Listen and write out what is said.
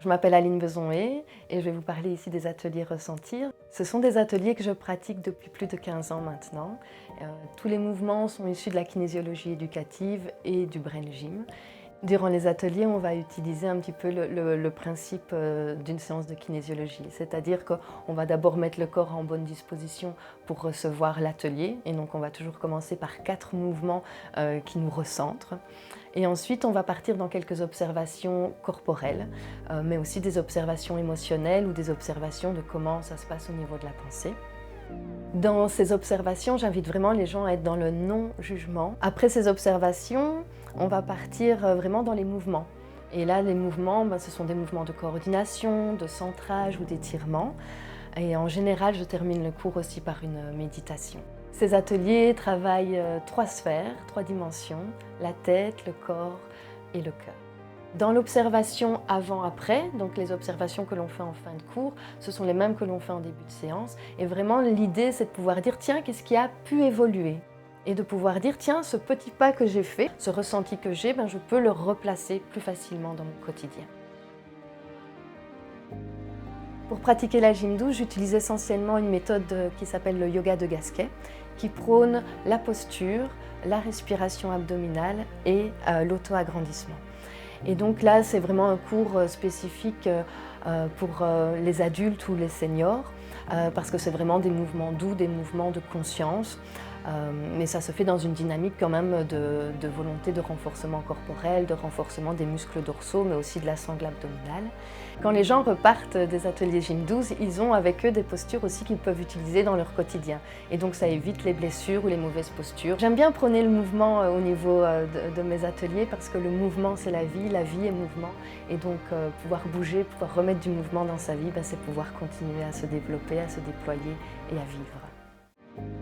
Je m'appelle Aline Besonhé et je vais vous parler ici des ateliers Ressentir. Ce sont des ateliers que je pratique depuis plus de 15 ans maintenant. Tous les mouvements sont issus de la kinésiologie éducative et du brain gym. Durant les ateliers, on va utiliser un petit peu le principe d'une séance de kinésiologie, c'est-à-dire qu'on va d'abord mettre le corps en bonne disposition pour recevoir l'atelier, et donc on va toujours commencer par 4 mouvements qui nous recentrent. Et ensuite, on va partir dans quelques observations corporelles, mais aussi des observations émotionnelles ou des observations de comment ça se passe au niveau de la pensée. Dans ces observations, j'invite vraiment les gens à être dans le non-jugement. Après ces observations, on va partir vraiment dans les mouvements. Et là, les mouvements, ce sont des mouvements de coordination, de centrage ou d'étirement. Et en général, je termine le cours aussi par une méditation. Ces ateliers travaillent 3 sphères, 3 dimensions, la tête, le corps et le cœur. Dans l'observation avant-après, donc les observations que l'on fait en fin de cours, ce sont les mêmes que l'on fait en début de séance. Et vraiment, l'idée, c'est de pouvoir dire, tiens, qu'est-ce qui a pu évoluer? Et de pouvoir dire, tiens, ce petit pas que j'ai fait, ce ressenti que j'ai, je peux le replacer plus facilement dans mon quotidien. Pour pratiquer la gym douce, j'utilise essentiellement une méthode qui s'appelle le yoga de Gasquet, qui prône la posture, la respiration abdominale et l'auto-agrandissement. Et donc là, c'est vraiment un cours spécifique pour les adultes ou les seniors, parce que c'est vraiment des mouvements doux, des mouvements de conscience. Mais ça se fait dans une dynamique quand même de volonté de renforcement corporel, de renforcement des muscles dorsaux, mais aussi de la sangle abdominale. Quand les gens repartent des ateliers Gym 12, ils ont avec eux des postures aussi qu'ils peuvent utiliser dans leur quotidien. Et donc ça évite les blessures ou les mauvaises postures. J'aime bien prôner le mouvement au niveau de mes ateliers parce que le mouvement c'est la vie est mouvement. Et donc pouvoir bouger, pouvoir remettre du mouvement dans sa vie, c'est pouvoir continuer à se développer, à se déployer et à vivre.